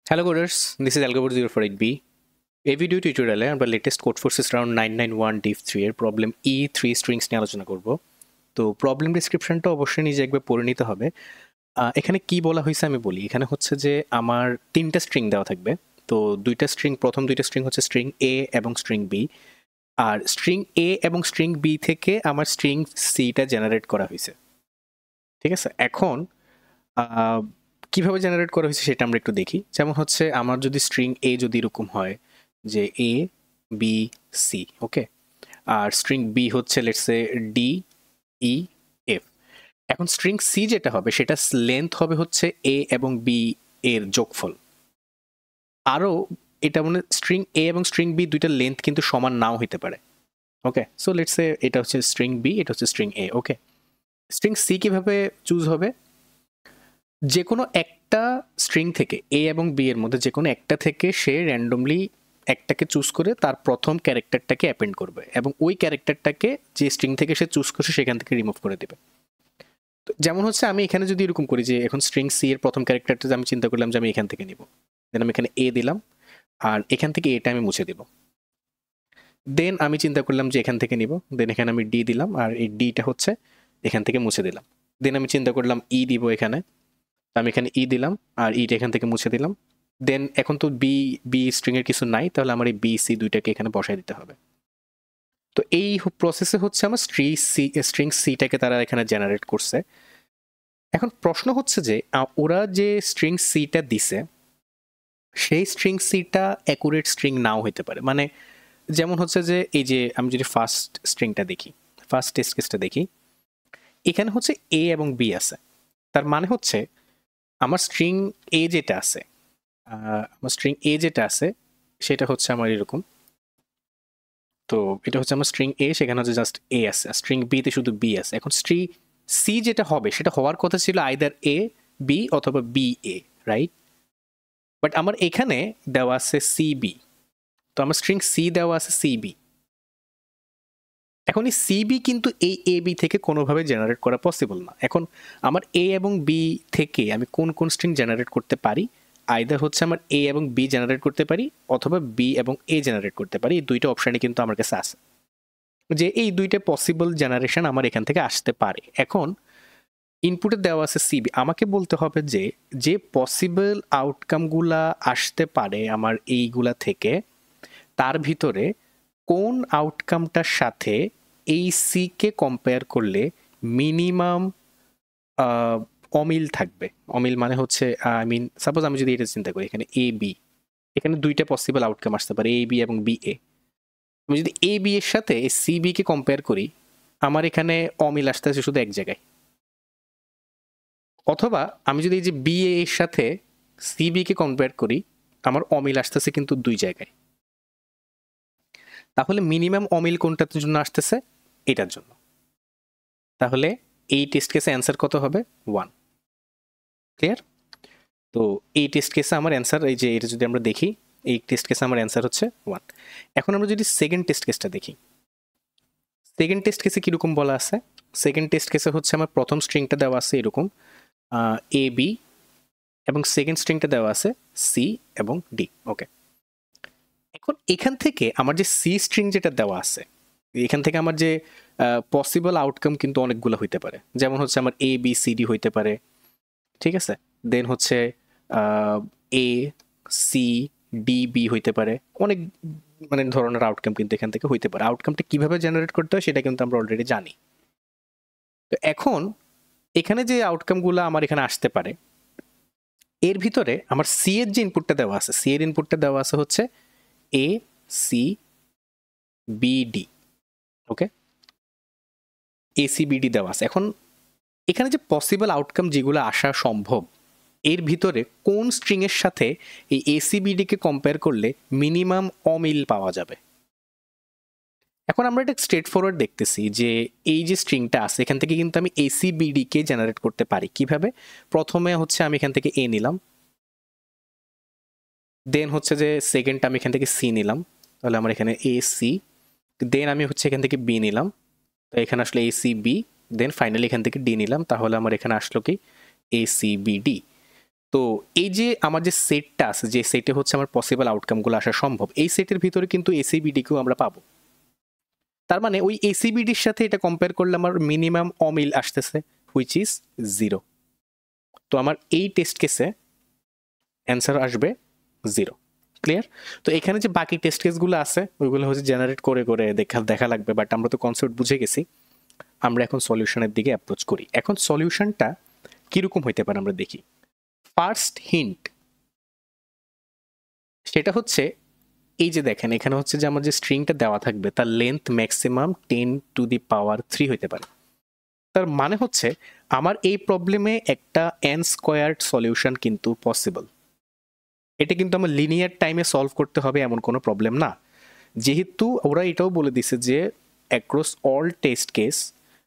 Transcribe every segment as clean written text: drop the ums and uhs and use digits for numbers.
Hello coders, this is Algobot 048B. এই video টিউটোরিয়ালে আমরা latest code forces round 991 div 3 এর প্রবলেম E3 স্ট্রিংস নিয়ে আলোচনা করব। তো প্রবলেম ডেসক্রিপশনটা অবশ্যই নিজে একবার পড়ে নিতে হবে। এখানে কি বলা হয়েছে আমি বলি। এখানে হচ্ছে যে আমার তিনটা স্ট্রিং দেওয়া থাকবে। তো প্রথম দুইটা স্ট্রিং হচ্ছে স্ট্রিং A এবং স্ট্রিং B। আর স্ট্রিং A এবং স্ট্রিং B থেকে আমার স্ট্রিং Cটা জেনারেট করা হয়েছে। ঠিক আছে, এখন কিভাবে জেনারেট করা হয়েছে সেটা আমরা একটু দেখি। যেমন হচ্ছে আমার যদি স্ট্রিং এ যদি এরকম হয় যে A B C, okay, R string B হচ্ছে let's say D E F. এখন স্ট্রিং সি যেটা হবে সেটা লেন্থ হবে হচ্ছে এ এবং বি এর যোগফল। আরও এটা মানে স্ট্রিং এ এবং স্ট্রিং বি দুইটা লেন্থ কিন্তু সমান নাও হতে পারে। ওকে, সো লেটস সে এটা হচ্ছে স্ট্রিং বি, এটা হচ্ছে স্ট্রিং এ। ওকে, স্ট্রিং সি কিভাবে চুজ হবে? যে কোনো একটা স্ট্রিং থেকে এ এবং বি এর মধ্যে যে কোনো একটা থেকে সে র্যান্ডমলি একটাকে চুজ করে তার প্রথম ক্যারেক্টারটাকে অ্যাপেন্ড করবে এবং ওই ক্যারেক্টারটাকে যে স্ট্রিং থেকে সে চুজ করছে সেখান থেকে রিমুভ করে দেবে। তো যেমন হচ্ছে আমি এখানে যদি এরকম করি যে এখন স্ট্রিং সি এর প্রথম ক্যারেক্টারটা আমি চিন্তা করলাম যে আমি এখান থেকে নিব, দেন আমি এখানে এ দিলাম আর এখান থেকে এটা আমি মুছে দিব। দেন আমি চিন্তা করলাম যে এখান থেকে নিব, দেন এখানে আমি ডি দিলাম আর এই ডিটা হচ্ছে এখান থেকে মুছে দিলাম। দেন আমি চিন্তা করলাম ই দিব এখানে, আমি এখানে ই দিলাম আর ইটা এখান থেকে মুছে দিলাম। দেন এখন তো বি বি স্ট্রিং এর কিছু নাই, তাহলে আমার এই বি সি দুইটাকে এখানে বসাই দিতে হবে। তো এই প্রসেসে হচ্ছে আমার স্ট্রিং সিটাকে তারা এখানে জেনারেট করছে। এখন প্রশ্ন হচ্ছে যে ওরা যে স্ট্রিং সিটা দিছে সেই স্ট্রিং সিটা অ্যাকুরেট স্ট্রিং নাও হতে পারে। মানে যেমন হচ্ছে যে এই যে আমি যদি ফার্স্ট স্ট্রিংটা দেখি, ফার্স্ট টেস্ট কেসটা দেখি, এখানে হচ্ছে এ এবং বি আছে। তার মানে হচ্ছে আমার স্ট্রিং এ যেটা আছে আমার স্ট্রিং এ যেটা আছে সেটা হচ্ছে আমার এরকম। তো এটা হচ্ছে আমার স্ট্রিং এ, সেখানে হচ্ছে জাস্ট এ আছে, স্ট্রিং বি তে শুধু বি আছে। এখন স্ট্রিং সি যেটা হবে সেটা হওয়ার কথা ছিল আইদার এ বি অথবা বি এ, রাইট? বাট আমার এখানে দেওয়া আছে সি বি, তো আমার স্ট্রিং সি দেওয়া আছে সি বি। এখন এই সিবি কিন্তু এই এ বি থেকে কোনোভাবে জেনারেট করা পসিবল না। এখন আমার এ এবং বি থেকে আমি কোন কোন স্ট্রিং জেনারেট করতে পারি? আইদার হচ্ছে আমার এ এবং বি জেনারেট করতে পারি অথবা বি এবং এ জেনারেট করতে পারি। এই দুইটা অপশানই কিন্তু আমার কাছে আছে, যে এই দুইটা পসিবল জেনারেশন আমার এখান থেকে আসতে পারে। এখন ইনপুটে দেওয়া আছে সিবি, আমাকে বলতে হবে যে যে পসিবল আউটকামগুলা আসতে পারে আমার এইগুলা থেকে, তার ভিতরে কোন আউটকামটার সাথে এই সিকে কম্পেয়ার করলে মিনিমাম অমিল থাকবে। অমিল মানে হচ্ছে আই মিন সাপোজ আমি যদি এটা চিন্তা করি, এখানে এ বি, এখানে দুইটা পসিবল আউটকাম আসতে পারে, এ বি এবং বি এ। আমি যদি এ বি এর সাথে সি বি কে কম্পেয়ার করি, আমার এখানে অমিল আসতে আছে শুধু এক জায়গায়। অথবা আমি যদি এই যে বি এর সাথে সি বি কে কম্পেয়ার করি, আমার অমিল আসতেছে কিন্তু দুই জায়গায়। তাহলে মিনিমাম অমিল কোনটার জন্য আসতেছে? এটার জন্য। তাহলে এই টেস্ট কেসে অ্যান্সার কত হবে? 1। ক্লিয়ার? তো এই টেস্ট কেসে আমার অ্যান্সার, এই যে এটা যদি আমরা দেখি, এই টেস্ট কেসে আমার অ্যান্সার হচ্ছে 1। এখন আমরা যদি সেকেন্ড টেস্ট কেসটা দেখি, সেকেন্ড টেস্ট কেসে কীরকম বলা আছে? সেকেন্ড টেস্ট কেসে হচ্ছে আমার প্রথম স্ট্রিংটা দেওয়া আছে এরকম এ বি, এবং সেকেন্ড স্ট্রিংটা দেওয়া আছে সি এবং ডি। ওকে, এখন এখান থেকে আমার যে সি স্ট্রিং যেটা দেওয়া আছে, এখান থেকে আমার যে পসিবল আউটকাম কিন্তু অনেকগুলো হইতে পারে। যেমন হচ্ছে আমার এ বি সি ডি হইতে পারে, ঠিক আছে? দেন হচ্ছে এ সি ডি বি হইতে পারে, অনেক মানে ধরনের আউটকাম কিন্তু এখান থেকে হইতে পারে। আউটকামটা কিভাবে জেনারেট করতে হয় সেটা কিন্তু আমরা অলরেডি জানি। তো এখন এখানে যে আউটকামগুলো আমার এখানে আসতে পারে, এর ভিতরে আমার সি এর যে ইনপুটটা দেওয়া আছে, সি এর ইনপুটটা দেওয়া আছে হচ্ছে A C B D. Okay, ACBD দেওয়া আছে। এখন এখানে যে পসিবল আউটকাম যেগুলো আসা সম্ভব, এর ভিতরে কোন স্ট্রিংয়ের সাথে এই এসিবিডিকে কম্পেয়ার করলে মিনিমাম অমিল পাওয়া যাবে? এখন আমরা এটা স্ট্রেট ফরওয়ার্ড দেখতেছি যে এই যে স্ট্রিংটা আছে এখান থেকে কিন্তু আমি এসিবিডিকে জেনারেট করতে পারি। কিভাবে? প্রথমে হচ্ছে আমি এখান থেকে এ নিলাম, দেন হচ্ছে যে সেকেন্ডটা আমি এখান থেকে সি নিলাম, তাহলে আমার এখানে এ সি, দেন আমি হচ্ছে এখান থেকে বি নিলাম, তো এখানে আসলে A C B, then finally এখান থেকে ডি নিলাম, তাহলে আমার এখানে আসলো কি এ সি বি ডি। তো তো এই যে আমার যে সেটটা আছে, যে সেটে হচ্ছে আমার পসিবল আউটকামগুলো আসা সম্ভব, এই সেটের ভিতরে কিন্তু এসিবিডিকেও আমরা পাবো। তার মানে ওই এসিবিডির সাথে এটা কম্পেয়ার করলে আমার মিনিমাম অমিল আসতেছে, হুইচ ইজ 0। তো আমার এই টেস্ট কেসে অ্যান্সার আসবে 0। ক্লিয়ার? তো এখানে যে বাকি টেস্ট কেসগুলো আছে ওইগুলো হচ্ছে জেনারেট করে করে দেখা লাগবে, বাট আমরা তো কনসেপ্ট বুঝে গেছি। আমরা এখন সলিউশনের দিকে অ্যাপ্রোচ করি। এখন সলিউশনটা কিরকম হইতে পারে আমরা দেখি। ফার্স্ট হিন্ট সেটা হচ্ছে এই যে দেখেন এখানে হচ্ছে যে আমার যে স্ট্রিংটা দেওয়া থাকবে তার লেন্থ ম্যাক্সিমাম 10⁻³ হইতে পারে। তার মানে হচ্ছে আমার এই প্রবলেমে একটা n স্কোয়ার্ড সলিউশন কিন্তু পসিবল। এটা কিন্তু আমার লিনিয়ার টাইমে সলভ করতে হবে এমন কোনো প্রবলেম না, যেহেতু ওরা এটাও বলে দিছে যে অ্যাক্রস অল টেস্ট কেস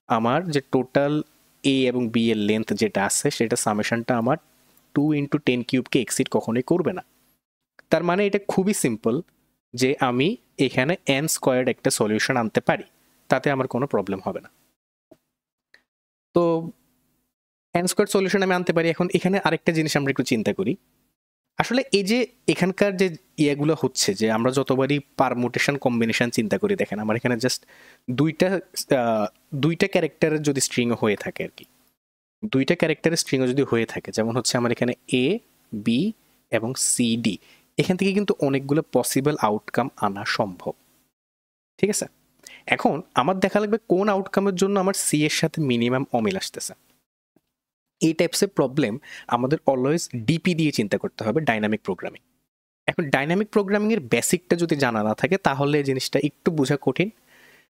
আমার যে টোটাল এ এবং বি এর লেন্থ যেটা আছে সেটা সামেশনটা আমার 2×10³ এক্সিড কখনোই করবে না। তার মানে এটা খুবই সিম্পল যে আমি এখানে n স্কোয়ার্ড একটা সলিউশন আনতে পারি, তাতে আমার কোনো প্রবলেম হবে না। তো n স্কোয়ার্ড সলিউশন আমি আনতে পারি। এখন এখানে আরেকটা জিনিস আমরা একটু চিন্তা করি। আসলে এই যে এখানকার যে ইয়েগুলো হচ্ছে যে আমরা যতবারই পারমুটেশন কম্বিনেশন চিন্তা করি, দেখেন আমার এখানে জাস্ট দুইটা ক্যারেক্টারের যদি স্ট্রিং হয়ে থাকে আর কি, দুইটা ক্যারেক্টারের স্ট্রিংও যদি হয়ে থাকে, যেমন হচ্ছে আমার এখানে এ বি এবং সি ডি, এখান থেকে কিন্তু অনেকগুলো পসিবল আউটকাম আনা সম্ভব। ঠিক আছে, এখন আমার দেখা লাগবে কোন আউটকামের জন্য আমার সি এর সাথে মিনিমাম অমিল আসতেছে। এই টাইপসের প্রবলেম আমাদের অলওয়েজ ডিপি দিয়ে চিন্তা করতে হবে, ডাইনামিক প্রোগ্রামিং। এখন ডাইনামিক প্রোগ্রামিংয়ের বেসিকটা যদি জানা না থাকে তাহলে জিনিসটা একটু বোঝা কঠিন,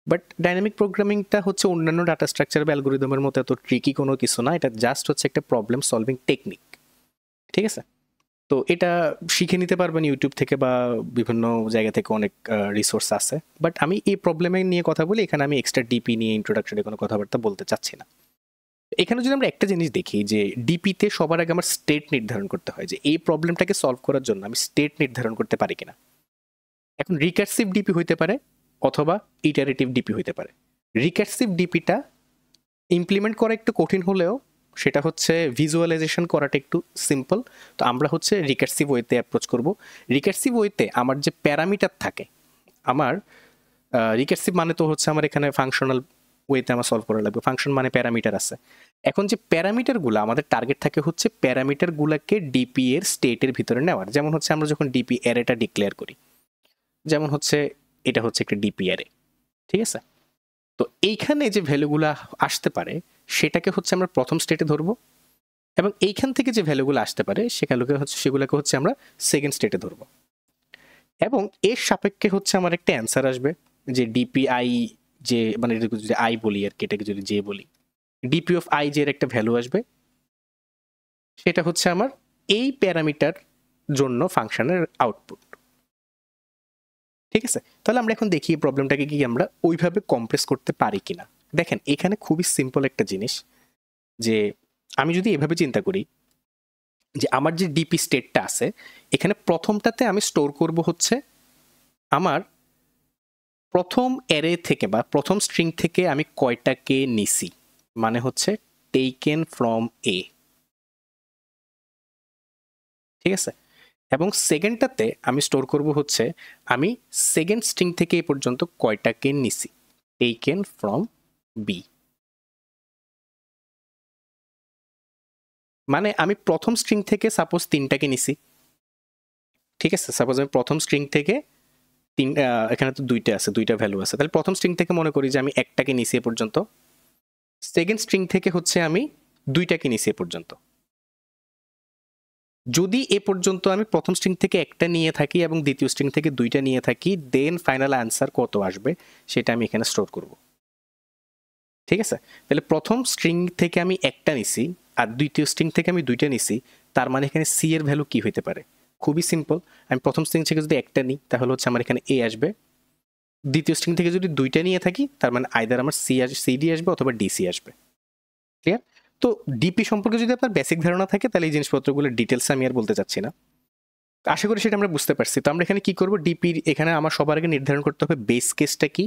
বাট ডাইনামিক প্রোগ্রামিংটা হচ্ছে অন্যান্য ডাটা স্ট্রাকচার বা অ্যালগরিদমের মতো এত ট্রিকি কোনো কিছু না, এটা জাস্ট হচ্ছে একটা প্রবলেম সলভিং টেকনিক। ঠিক আছে, তো এটা শিখে নিতে পারবেন ইউটিউব থেকে বা বিভিন্ন জায়গা থেকে, অনেক রিসোর্স আছে। বাট আমি এই প্রবলেমে নিয়ে কথা বলি, এখানে আমি এক্সট্রা ডিপি নিয়ে ইন্ট্রোডাকশনে কোনো কথাবার্তা বলতে চাচ্ছি না। এখানে যদি আমরা একটা জিনিস দেখি যে ডিপিতে সবার আগে আমার স্টেট নির্ধারণ করতে হয়, যে এই প্রবলেমটাকে সলভ করার জন্য আমি স্টেট নির্ধারণ করতে পারি কিনা। এখন রিকার্সিভ ডিপি হইতে পারে অথবা ইটারেটিভ ডিপি হইতে পারে। রিকার্সিভ ডিপিটা ইমপ্লিমেন্ট করা একটু কঠিন হলেও সেটা হচ্ছে ভিজুয়ালাইজেশন করাটা একটু সিম্পল। তো আমরা হচ্ছে রিকার্সিভ ওয়েতে অ্যাপ্রোচ করব। রিকার্সিভ ওয়েতে আমার যে প্যারামিটার থাকে, আমার রিকার্সিভ মানে তো হচ্ছে আমার এখানে ফাংশনাল ওয়েতে আমার সলভ করা লাগবে। ফাংশন মানে প্যারামিটার আছে। এখন যে প্যারামিটারগুলো আমাদের টার্গেট থাকে হচ্ছে প্যারামিটারগুলোকে ডিপি এর স্টেটের ভিতরে নেওয়ার। যেমন হচ্ছে আমরা যখন ডিপি অ্যারেটা ডিক্লেয়ার করি, যেমন হচ্ছে এটা হচ্ছে একটা ডিপি অ্যারে। ঠিক আছে, তো এইখানে যে ভ্যালুগুলো আসতে পারে সেটাকে হচ্ছে আমরা প্রথম স্টেটে ধরবো, এবং এইখান থেকে যে ভ্যালুগুলো আসতে পারে সেগুলোকে হচ্ছে আমরা সেকেন্ড স্টেটে ধরবো, এবং এর সাপেক্ষে হচ্ছে আমার একটা অ্যান্সার আসবে যে ডিপিআই, যে মানে এটাকে যদি আই বলি আর কি, এটাকে যদি জে বলি, ডিপি অফ আই যে এর একটা ভ্যালু আসবে, সেটা হচ্ছে আমার এই প্যারামিটার জন্য ফাংশনের আউটপুট। ঠিক আছে, তাহলে আমরা এখন দেখি এই প্রবলেমটাকে কি আমরা ওইভাবে কম্প্রেস করতে পারি কিনা। দেখেন এখানে খুবই সিম্পল একটা জিনিস, যে আমি যদি এভাবে চিন্তা করি যে আমার যে ডিপি স্টেটটা আছে, এখানে প্রথমটাতে আমি স্টোর করব হচ্ছে আমার প্রথম অ্যারে থেকে বা প্রথম স্ট্রিং থেকে আমি কয়টাকে নিছি, মানে হচ্ছে টেকেন ফ্রম এ। ঠিক আছে, এবং সেকেন্ডটাতে আমি স্টোর করব হচ্ছে আমি সেকেন্ড স্ট্রিং থেকে এ পর্যন্ত কয়টাকে নিছি, টেকেন ফ্রম বি। মানে আমি প্রথম স্ট্রিং থেকে সাপোজ 3টাকে নিছি। ঠিক আছে, সাপোজ আমি প্রথম স্ট্রিং থেকে এখানে তো 2টা আছে, 2টা ভ্যালু আছে, তাহলে প্রথম স্ট্রিং থেকে মনে করি যে আমি একটাকে নিছি এ পর্যন্ত, সেকেন্ড স্ট্রিং থেকে হচ্ছে আমি 2টাকে নিছি এ পর্যন্ত। যদি এ পর্যন্ত আমি প্রথম স্ট্রিং থেকে একটা নিয়ে থাকি এবং দ্বিতীয় স্ট্রিং থেকে 2টা নিয়ে থাকি, দেন ফাইনাল অ্যান্সার কত আসবে সেটা আমি এখানে স্টোর করব। ঠিক আছে, তাহলে প্রথম স্ট্রিং থেকে আমি একটা নিছি আর দ্বিতীয় স্ট্রিং থেকে আমি 2টা নিছি, তার মানে এখানে সি এর ভ্যালু কি হইতে পারে? খুবই সিম্পল, আমি প্রথম স্ট্রিং থেকে যদি একটা নিই তাহলে হচ্ছে আমার এখানে এ আসবে, দ্বিতীয় স্ট্রিং থেকে যদি 2টা নিয়ে থাকি তার মানে আইদার আমার সিডি আসবে অথবা ডিসি আসবে। ক্লিয়ার? তো ডিপি সম্পর্কে যদি আপনার বেসিক ধারণা থাকে তাহলে এই জিনিসপত্রগুলো ডিটেলস আমি আর বলতে চাচ্ছি না, আশা করি সেটা আমরা বুঝতে পারছি। তো আমরা এখানে কি করব, ডিপির এখানে আমার সবার আগে নির্ধারণ করতে হবে বেস কেসটা কি।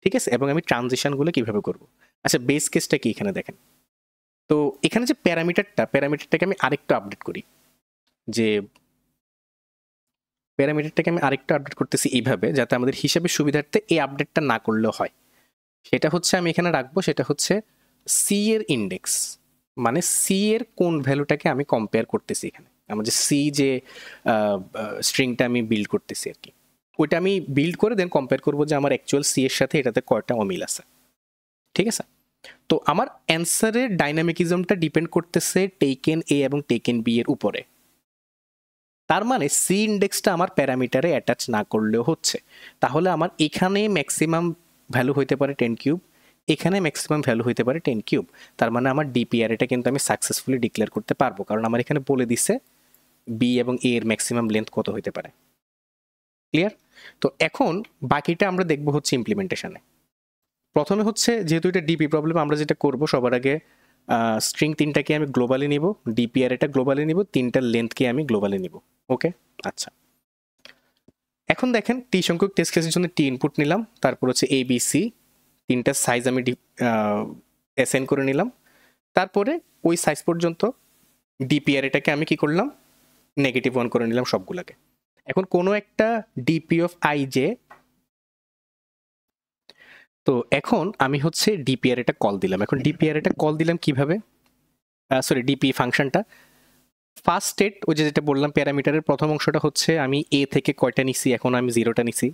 ঠিক আছে, এবং আমি ট্রানজিশনগুলো কিভাবে করব। আচ্ছা, বেস কেসটা কি এখানে দেখেন, তো এখানে যে প্যারামিটারটাকে আমি আরেকটু আপডেট করি। যে প্যারামিটারটাকে আমি আরেকটু আপডেট করতেছি এইভাবে, যাতে আমাদের হিসাবের সুবিধার্থে এই আপডেটটা না করলেও হয়। সেটা হচ্ছে আমি এখানে রাখবো, সেটা হচ্ছে সি এর ইন্ডেক্স, মানে সি এর কোন ভ্যালুটাকে আমি কম্পেয়ার করতেছি এখানে, আমার যে সি যে স্ট্রিংটা আমি বিল্ড করতেছি আর কি, ওইটা আমি বিল্ড করে দেন কম্পেয়ার করবো যে আমার অ্যাকচুয়াল সি এর সাথে এটাতে কয়টা অমিল আছে। ঠিক আছে, তো আমার অ্যান্সারের ডাইনামিকিজমটা ডিপেন্ড করতেছে টেকেন এ এবং টেকেন বি এর উপরে। তার মানে সি ইন্ডেক্সটা আমার প্যারামিটারে অ্যাটাচ না করলেও হচ্ছে, তাহলে আমার এখানে ম্যাক্সিমাম ভ্যালু হইতে পারে 10 কিউব, এখানে ম্যাক্সিমাম ভ্যালু হইতে পারে 10 কিউব। তার মানে আমার ডিপিআর এটা কিন্তু আমি সাকসেসফুলি ডিক্লেয়ার করতে পারবো, কারণ আমার এখানে বলে দিছে বি এবং এ এর ম্যাক্সিমাম লেন্থ কত হইতে পারে। ক্লিয়ার? তো এখন বাকিটা আমরা দেখবো হচ্ছে ইমপ্লিমেন্টেশনে। প্রথমে হচ্ছে যেহেতু এটা ডিপি প্রবলেম, আমরা যেটা করব সবার আগে স্ট্রিং তিনটাকে আমি গ্লোবালি নিব, ডিপিআর এটা গ্লোবালি নিব, তিনটার লেন্থকে আমি গ্লোবালি নিব। ওকে, আচ্ছা। এখন দেখেন টি সংখ্যক টেস্ট কেসের জন্য টি ইনপুট নিলাম, তারপর হচ্ছে এ বি সি তিনটার সাইজ আমি অ্যাসাইন করে নিলাম, তারপরে ওই সাইজ পর্যন্ত ডিপিআর এটাকে আমি কি করলাম, -1 করে নিলাম সবগুলোকে। এখন কোনো একটা ডিপি অফ আই জে, তো এখন আমি হচ্ছে ডিপিআর এটা কল দিলাম। এখন ডিপিআর এটা কল দিলাম কিভাবে, সরি ডিপি ফাংশনটা ফার্স্ট স্টেট ওই যেটা বললাম প্যারামিটারের প্রথম অংশটা হচ্ছে আমি এ থেকে কয়টা নিছি, এখন আমি 0টা নিছি,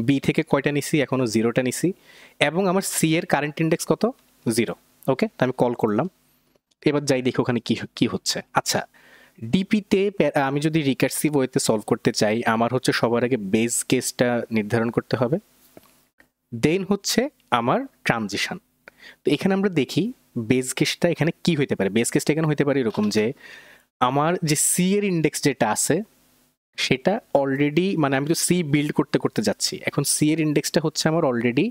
বি থেকে কয়টা নিছি, এখনও 0টা নিছি, এবং আমার সি এর কারেন্ট ইন্ডেক্স কত, 0। ওকে, তো আমি কল করলাম, এবার যাই দেখি ওখানে কি কি হচ্ছে। আচ্ছা, ডিপিতে আমি যদি রিকার্সিভ ওয়েতে সলভ করতে চাই, আমার হচ্ছে সবার আগে বেস কেসটা নির্ধারণ করতে হবে, দেন হচ্ছে আমার ট্রানজিশন। তো এখানে আমরা দেখি বেস কেসটা এখানে কি হইতে পারে। বেস কেসটা এখানে হইতে পারে এরকম যে আমার যে সি এর ইন্ডেক্স যেটা আছে সেটা অলরেডি, মানে আমি তো সি বিল্ড করতে করতে যাচ্ছি, এখন সি এর ইন্ডেক্সটা হচ্ছে আমার অলরেডি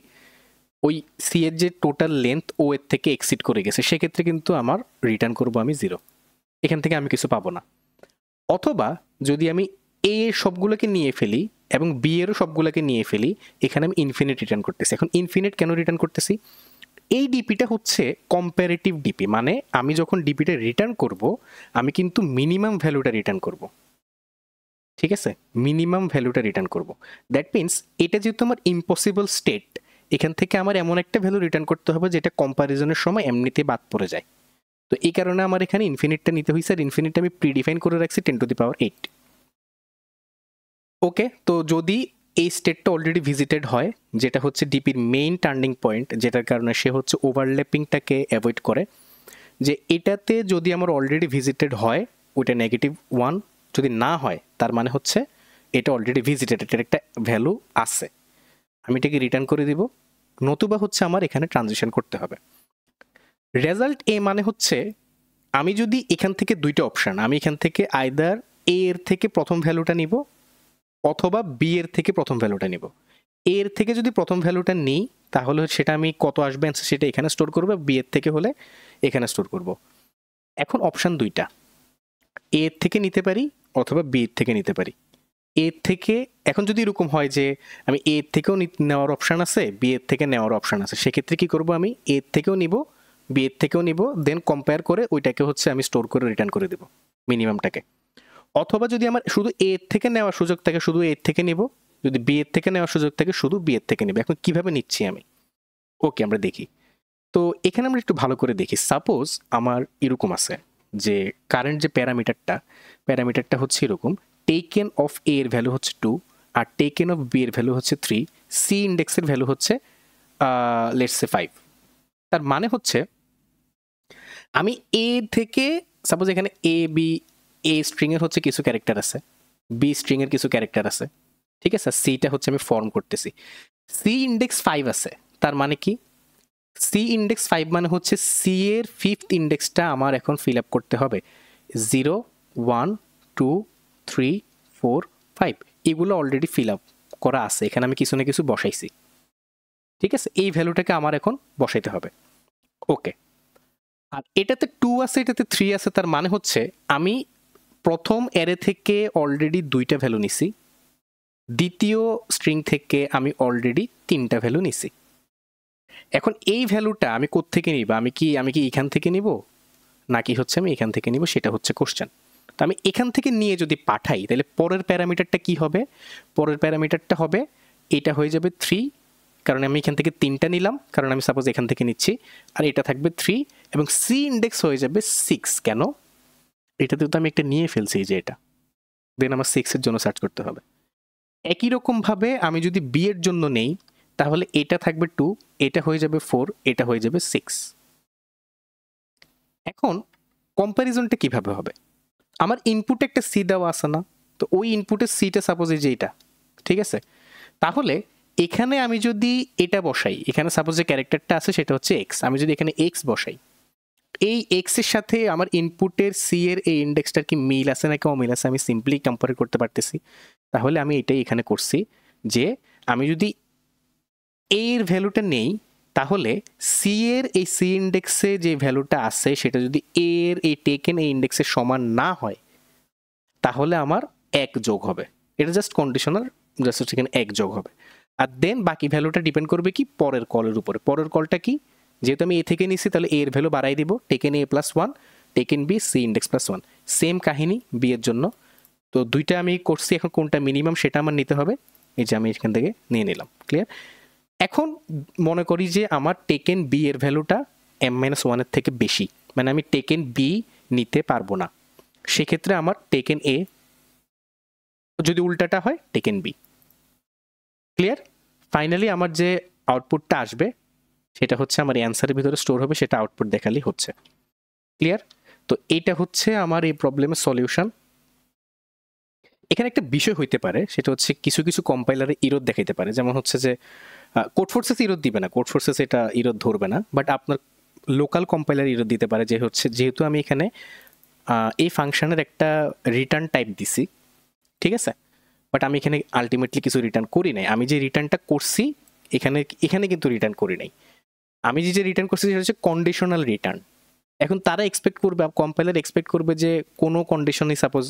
ওই সি এর যে টোটাল লেন্থ ও এর থেকে এক্সিড করে গেছে, সেক্ষেত্রে কিন্তু আমার রিটার্ন করবো আমি 0, এখান থেকে আমি কিছু পাবো না। অথবা যদি আমি এ এর সবগুলোকে নিয়ে ফেলি এবং বি এরও সবগুলোকে নিয়ে ফেলি, এখানে আমি ইনফিনিট রিটার্ন করতেছি। এখন ইনফিনিট কেন রিটার্ন করতেছি, এই ডিপিটা হচ্ছে কম্পারেটিভ ডিপি, মানে আমি যখন ডিপিটা রিটার্ন করব আমি কিন্তু মিনিমাম ভ্যালুটা রিটার্ন করব। ঠিক আছে, মিনিমাম ভ্যালুটা রিটার্ন করব। দ্যাট মিনস এটা যেহেতু আমার ইম্পসিবল স্টেট, এখান থেকে আমার এমন একটা ভ্যালু রিটার্ন করতে হবে যেটা কম্প্যারিজনের সময় এমনিতে বাদ পড়ে যায়। তো এই কারণে আমার এখানে ইনফিনিটটা নিতে হয়েছে, আর ইনফিনিটটা আমি প্রিডিফাইন করে রাখছি 10⁸8। ওকে, তো যদি এই স্টেটটা অলরেডি ভিজিটেড হয়, যেটা হচ্ছে ডিপির মেইন টার্নিং পয়েন্ট, যেটার কারণে সে হচ্ছে ওভারল্যাপিংটাকে অ্যাভয়েড করে, যে এটাতে যদি আমার অলরেডি ভিজিটেড হয় ওইটা -1, যদি না হয় তার মানে হচ্ছে এটা অলরেডি ভিজিটেড, এটার একটা ভ্যালু আছে, আমি এটাকে রিটার্ন করে দিব, নতুবা হচ্ছে আমার এখানে ট্রানজিশন করতে হবে। রেজাল্ট এ মানে হচ্ছে আমি যদি এখান থেকে দুইটা অপশান, আমি এখান থেকে আইদার এ এর থেকে প্রথম ভ্যালুটা নিব অথবা বি এর থেকে প্রথম ভ্যালুটা নিব। এর থেকে যদি প্রথম ভ্যালুটা নিই তাহলে সেটা আমি কত আসবে অ্যান্সার সেটা এখানে স্টোর করবো, বি এর থেকে হলে এখানে স্টোর করব। এখন অপশান দুইটা, এ এর থেকে নিতে পারি অথবা বি এর থেকে নিতে পারি। এর থেকে এখন যদি এরকম হয় যে আমি এ এর থেকেও নেওয়ার অপশান আছে, বি এর থেকে নেওয়ার অপশান আছে, সেক্ষেত্রে কি করব, আমি এ এর থেকেও নিব বি এর থেকেও নিব, দেন কম্পেয়ার করে ওইটাকে হচ্ছে আমি স্টোর করে রিটার্ন করে দেবো মিনিমামটাকে। অথবা যদি আমার শুধু এ এর থেকে নেওয়ার সুযোগ থাকে শুধু এ এর থেকে নিব, যদি বি এর থেকে নেওয়ার সুযোগ থাকে শুধু বি এর থেকে নিব। এখন কিভাবে নিচ্ছি আমি, ওকে আমরা দেখি। তো এখানে আমরা একটু ভালো করে দেখি, সাপোজ আমার এরকম আছে যে কারেন্ট যে প্যারামিটারটা হচ্ছে এরকম, টেকেন অফ এ এর ভ্যালু হচ্ছে 2 আর টেকেন অফ বি এর ভ্যালু হচ্ছে 3, সি ইন্ডেক্সের ভ্যালু হচ্ছে লেটস সে 5। তার মানে হচ্ছে আমি এ থেকে, সাপোজ এখানে এ স্ট্রিং এর হচ্ছে কিছু ক্যারেক্টার আছে, বি স্ট্রিং এর কিছু ক্যারেক্টার আছে, ঠিক আছে, সিটা হচ্ছে আমি ফর্ম করতেছি, সি ইন্ডেক্স 5 আছে, তার মানে কি সি ইন্ডেক্স 5 মানে হচ্ছে সি এর 5th ইন্ডেক্সটা আমার এখন ফিল আপ করতে হবে, 0 1 2 3 4 5 এগুলো অলরেডি ফিল আপ করা আছে, এখানে আমি কিছু না কিছু বসাইছি। ঠিক আছে, এই ভ্যালুটাকে আমার এখন বসাইতে হবে। ওকে, আর এটাতে 2 আছে এটাতে 3 আছে, তার মানে হচ্ছে আমি প্রথম অ্যারে থেকে অলরেডি 2টা ভ্যালু নিছি, দ্বিতীয় স্ট্রিং থেকে আমি অলরেডি 3টা ভ্যালু নিছি। এখন এই ভ্যালুটা আমি কোত্থেকে নিব, আমি কি এখান থেকে নিব নাকি হচ্ছে আমি এখান থেকে নিব, সেটা হচ্ছে কোশ্চেন। তো আমি এখান থেকে নিয়ে যদি পাঠাই তাহলে পরের প্যারামিটারটা কি হবে? পরের প্যারামিটারটা হবে এটা হয়ে যাবে 3, কারণ আমি এখান থেকে 3টা নিলাম, কারণ আমি সাপোজ এখান থেকে নিচ্ছি, আর এটা থাকবে 3 এবং সি ইন্ডেক্স হয়ে যাবে 6। কেন? এটাতে তো আমি একটা নিয়ে ফেলছি, যে এটা, দেন আমার 6 এর জন্য সার্চ করতে হবে। একই রকম ভাবে আমি যদি বি এর জন্য নেই তাহলে এটা থাকবে 2, এটা হয়ে যাবে 4, এটা হয়ে যাবে 6। এখন কম্প্যারিজনটা কিভাবে হবে? আমার ইনপুটে একটা সি দেওয়া আছে না, তো ওই ইনপুটের সিটা সাপোজ এই যে এটা, ঠিক আছে? তাহলে এখানে আমি যদি এটা বসাই, এখানে সাপোজ যে ক্যারেক্টারটা আছে সেটা হচ্ছে এক্স, আমি যদি এখানে এক্স বসাই, এই এক্স এর সাথে আমার ইনপুটের সি এর এই ইন্ডেক্সটার কি মিল আছে নাকি অমিল আছে আমি সিম্পলি কম্পেয়ার করতে পারতেছি। তাহলে আমি এটাই এখানে করছি, যে আমি যদি এর ভ্যালুটা নেই তাহলে সি এর এই সি ইন্ডেক্সে যে ভ্যালুটা আছে সেটা যদি এর এই টেকেন এই ইন্ডেক্সের সমান না হয় তাহলে আমার 1 যোগ হবে। এটা জাস্ট কন্ডিশনাল, জাস্ট এখানে 1 যোগ হবে। আর দেন বাকি ভ্যালুটা ডিপেন্ড করবে কি পরের কলের উপরে। পরের কলটা কি? যেহেতু আমি এ থেকে নিছি তাহলে এর ভ্যালু বাড়াই দিব, taken A plus 1, taken B C index plus 1। Same কাহিনী বি এর জন্য। তো দুইটা আমি করছি, এখন কোনটা মিনিমাম সেটা আমার নিতে হবে। এই যে আমি এখান থেকে নিয়ে নিলাম। ক্লিয়ার? এখন মনে করি যে আমার টেকেন বি এর ভ্যালুটা m-1 এর থেকে বেশি, মানে আমি টেকেন বি নিতে পারবো না, সেক্ষেত্রে আমার টেকেন এ, যদি উল্টাটা হয় টেকেন বি। ক্লিয়ার? ফাইনালি আমার যে আউটপুটটা আসবে সেটা হচ্ছে আমার অ্যান্সারের ভিতরে স্টোর হবে, সেটা আউটপুট দেখালেই হচ্ছে। ক্লিয়ার? তো এটা হচ্ছে আমার এই প্রবলেমের সলিউশন। এখানে একটা বিষয় হইতে পারে, সেটা হচ্ছে কিছু কিছু কম্পাইলারে ইরোদ দেখাইতে পারে, যেমন হচ্ছে যে কোড ফোর্সেস ইরোদ দিবে না, কোড ফোর্সেস এটা ইরোদ ধরবে না, বাট আপনার লোকাল কম্পাইলার ইরোদ দিতে পারে, যে হচ্ছে যেহেতু আমি এখানে এই ফাংশনের একটা রিটার্ন টাইপ দিছি, ঠিক আছে, বাট আমি এখানে আলটিমেটলি কিছু রিটার্ন করি নাই। আমি যে রিটার্নটা করছি এখানে এখানে কিন্তু রিটার্ন করি নাই। আমি যে রিটার্ন করছি সেটা হচ্ছে কন্ডিশনাল রিটার্ন। এখন তারা এক্সপেক্ট করবে, কম্পাইলার এক্সপেক্ট করবে যে কোনো কন্ডিশনই সাপোজ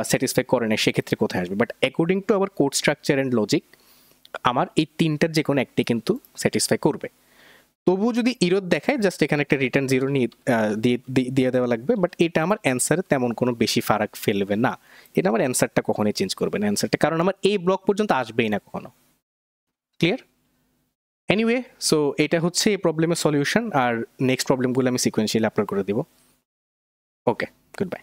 স্যাটিসফাই করে না, সেক্ষেত্রে কোথায় আসবে? But according to our code structure and logic আমার এই তিনটার যে কোনো একটি কিন্তু স্যাটিসফাই করবে। তবুও যদি ইরোদ দেখায়, জাস্ট এখানে একটা রিটার্ন জিরো নিয়ে দিয়ে দেওয়া লাগবে, বাট এটা আমার অ্যান্সারে তেমন কোনো বেশি ফারাক ফেলবে না, এটা আমার অ্যান্সারটা কখনোই চেঞ্জ করবে না অ্যান্সারটা, কারণ আমার এই ব্লক পর্যন্ত আসবেই না কখনো। ক্লিয়ার? এনিওয়ে, সো এটা হচ্ছে এই প্রবলেমের সলিউশন, আর নেক্সট প্রবলেমগুলো আমি সিকোয়েন্সিয়ালি আপলোড করে দেবো। ওকে, গুড বাই।